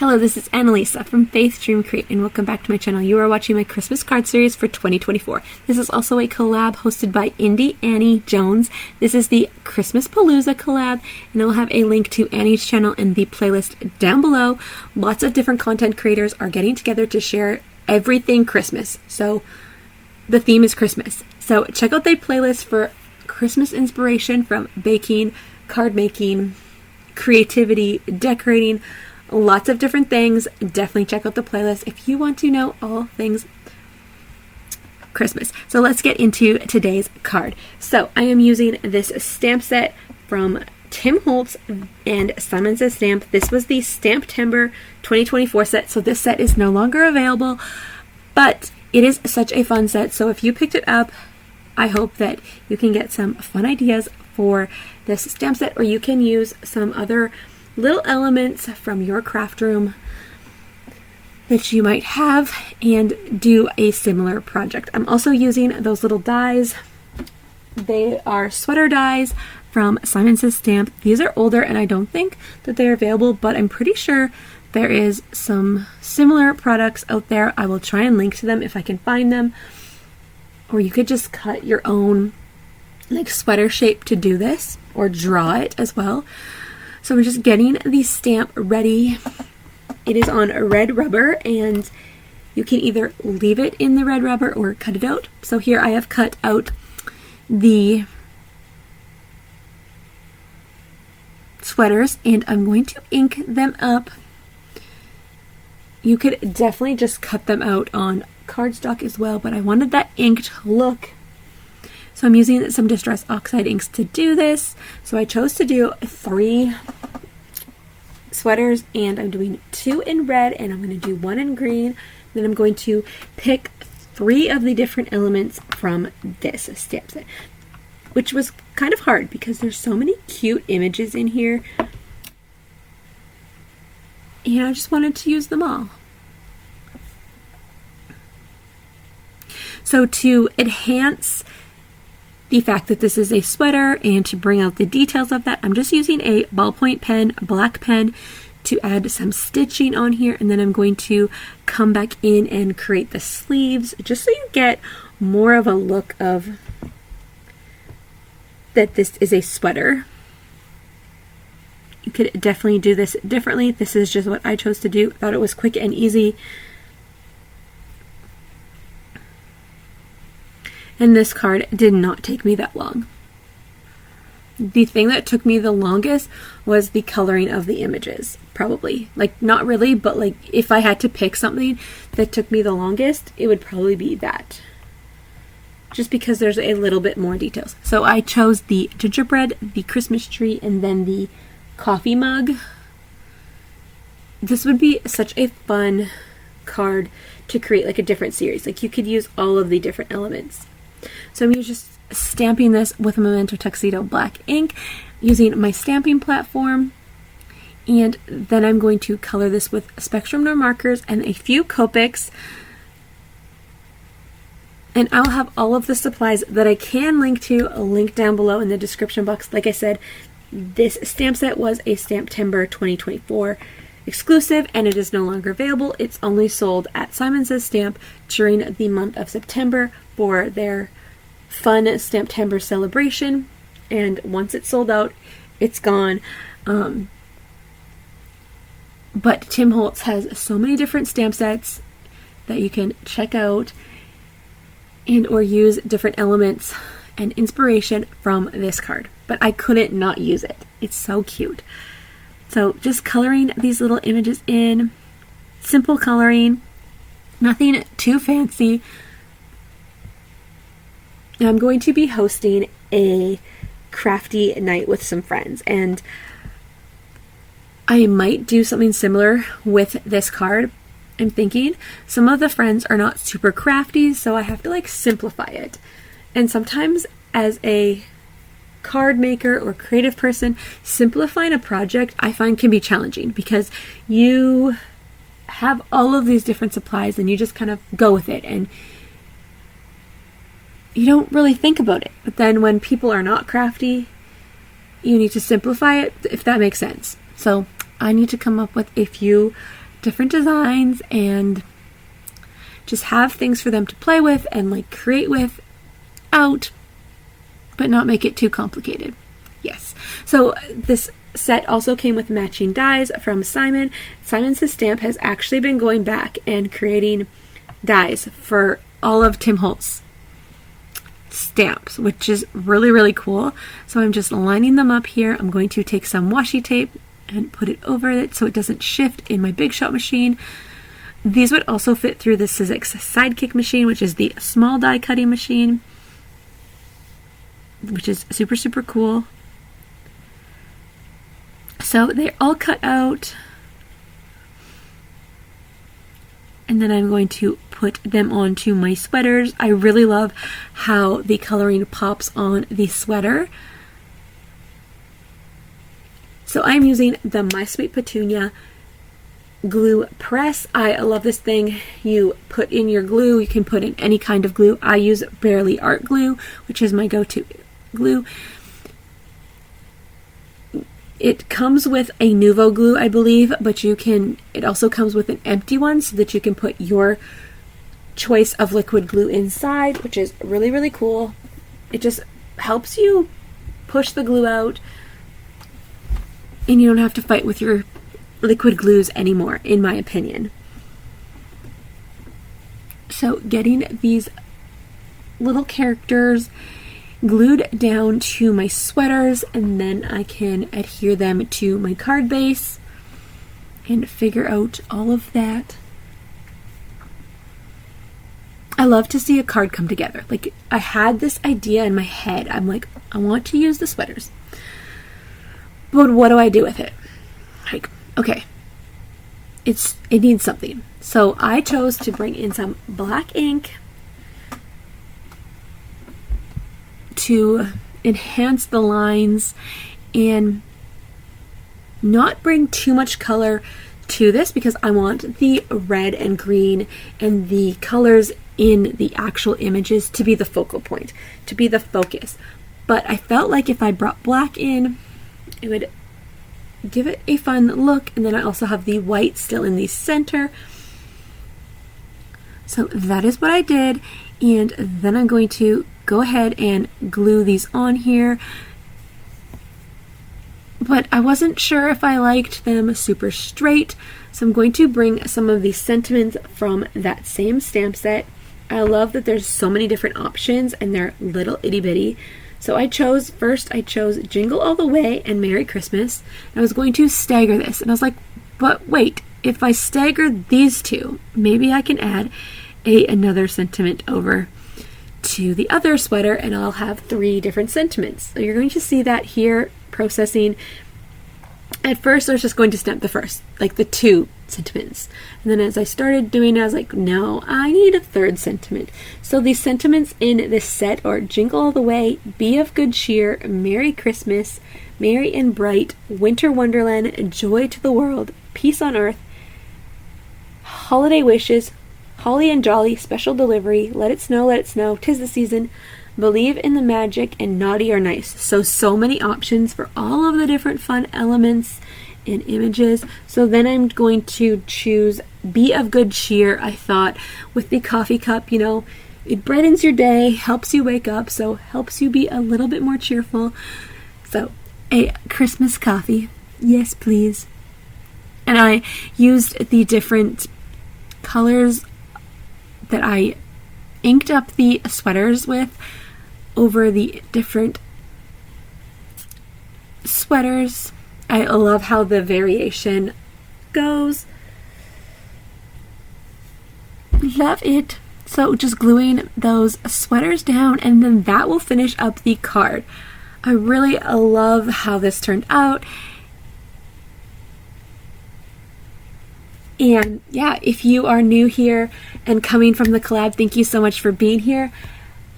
Hello, this is Annalisa from Faith Dream Create, and welcome back to my channel. You are watching my Christmas card series for 2024. This is also a collab hosted by Indie Annie Jones. This is the Christmas Palooza collab, and I'll have a link to Annie's channel in the playlist down below. Lots of different content creators are getting together to share everything Christmas. So the theme is Christmas. So check out the playlist for Christmas inspiration from baking, card making, creativity, decorating, lots of different things. Definitely check out the playlist if you want to know all things Christmas. So let's get into today's card. So I am using this stamp set from Tim Holtz and Simon Says Stamp. This was the Stamptember 2024 set. So this set is no longer available, but it is such a fun set. So if you picked it up, I hope that you can get some fun ideas for this stamp set, or you can use some other little elements from your craft room that you might have and do a similar project. I'm also using those little dies. They are sweater dies from Simon Says Stamp. These are older and I don't think that they're available, but I'm pretty sure there is some similar products out there. I will try and link to them if I can find them. Or you could just cut your own like sweater shape to do this, or draw it as well. So we're just getting the stamp ready. It is on red rubber, and you can either leave it in the red rubber or cut it out. So here I have cut out the sweaters, and I'm going to ink them up. You could definitely just cut them out on cardstock as well, but I wanted that inked look. So I'm using some Distress Oxide inks to do this. So I chose to do 3 sweaters, and I'm doing 2 in red, and I'm going to do 1 in green. Then I'm going to pick 3 of the different elements from this stamp set, which was kind of hard because there's so many cute images in here, and I just wanted to use them all. So to enhance the fact that this is a sweater and to bring out the details of that, I'm just using a ballpoint pen, black pen, to add some stitching on here, and then I'm going to come back in and create the sleeves just so you get more of a look of that this is a sweater. You could definitely do this differently. This is just what I chose to do. Thought it was quick and easy. And this card did not take me that long. The thing that took me the longest was the coloring of the images, probably. Like, not really, but like if I had to pick something that took me the longest, it would probably be that. Just because there's a little bit more details. So I chose the gingerbread, the Christmas tree, and then the coffee mug. This would be such a fun card to create like a different series. Like you could use all of the different elements. So I'm just stamping this with a Memento Tuxedo black ink using my stamping platform, and then I'm going to color this with Spectrum No markers and a few Copics, and I'll have all of the supplies that I can link to linked down below in the description box. Like I said, this stamp set was a Stamptember 2024 exclusive, and it is no longer available. It's only sold at Simon Says Stamp during the month of September for their fun Stamptember celebration, and once it's sold out, it's gone. But Tim Holtz has so many different stamp sets that you can check out and or use different elements and inspiration from this card. But I couldn't not use it. It's so cute. So just coloring these little images in, simple coloring, nothing too fancy. I'm going to be hosting a crafty night with some friends, and I might do something similar with this card. I'm thinking some of the friends are not super crafty, so I have to like simplify it. And sometimes as a card maker or creative person, simplifying a project I find can be challenging because you have all of these different supplies and you just kind of go with it and you don't really think about it. But then when people are not crafty, you need to simplify it, if that makes sense. So I need to come up with a few different designs and just have things for them to play with and like create with out, but not make it too complicated. Yes. So this set also came with matching dies from Simon. Simon Says Stamp has actually been going back and creating dies for all of Tim Holtz stamps, which is really, really cool. So I'm just lining them up here. I'm going to take some washi tape and put it over it so it doesn't shift in my Big Shot machine. These would also fit through the Sizzix Sidekick machine, which is the small die cutting machine, which is super, super cool. So they're all cut out. And then I'm going to put them onto my sweaters. I really love how the coloring pops on the sweater. So I'm using the My Sweet Petunia glue press. I love this thing. You put in your glue. You can put in any kind of glue. I use Barely Art glue, which is my go-to glue. It comes with a Nuvo glue, I believe, but it also comes with an empty one so that you can put your choice of liquid glue inside, which is really, really cool. It just helps you push the glue out and you don't have to fight with your liquid glues anymore, in my opinion. So getting these little characters glued down to my sweaters, and then I can adhere them to my card base and figure out all of that. I love to see a card come together. Like, I had this idea in my head. I'm like, I want to use the sweaters, but what do I do with it? Like, okay, it needs something. So I chose to bring in some black ink to enhance the lines and not bring too much color to this, because I want the red and green and the colors in the actual images to be the focal point, to be the focus. But I felt like if I brought black in, it would give it a fun look. And then I also have the white still in the center. So that is what I did. And then I'm going to go ahead and glue these on here. But I wasn't sure if I liked them super straight, so I'm going to bring some of the sentiments from that same stamp set. I love that there's so many different options and they're little itty bitty. So I chose Jingle All the Way and Merry Christmas. I was going to stagger this, and I was like, but wait, if I stagger these two, maybe I can add another sentiment over to the other sweater and I'll have 3 different sentiments. So you're going to see that here processing. At first I was just going to stamp the first, like the 2 sentiments. And then as I started doing it, I was like, no, I need a 3rd sentiment. So the sentiments in this set are Jingle All the Way, Be of Good Cheer, Merry Christmas, Merry and Bright, Winter Wonderland, Joy to the World, Peace on Earth, Holiday Wishes, Holly and Jolly, Special Delivery, Let It Snow, 'Tis the Season, Believe in the Magic, and Naughty or Nice. So many options for all of the different fun elements and images. So then I'm going to choose Be of Good Cheer. I thought with the coffee cup, it brightens your day, helps you wake up, so helps you be a little bit more cheerful. So a Christmas coffee, yes please. And I used the different colors that I inked up the sweaters with over the different sweaters. I love how the variation goes. Love it. So just gluing those sweaters down, and then that will finish up the card. I really love how this turned out. And yeah, if you are new here and coming from the collab, thank you so much for being here.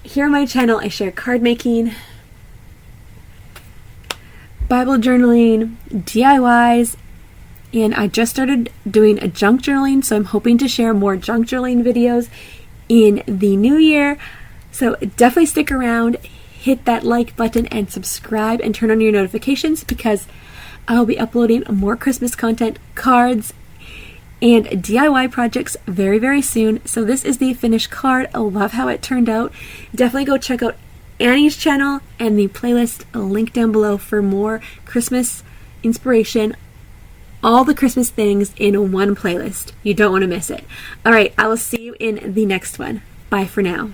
Here on my channel, I share card making, Bible journaling, DIYs, and I just started doing a junk journaling, so I'm hoping to share more junk journaling videos in the new year. So definitely stick around, hit that like button and subscribe and turn on your notifications, because I'll be uploading more Christmas content, cards, and DIY projects very, very soon. So this is the finished card. I love how it turned out. Definitely go check out Annie's channel and the playlist link down below for more Christmas inspiration. All the Christmas things in one playlist. You don't want to miss it. All right, I will see you in the next one. Bye for now.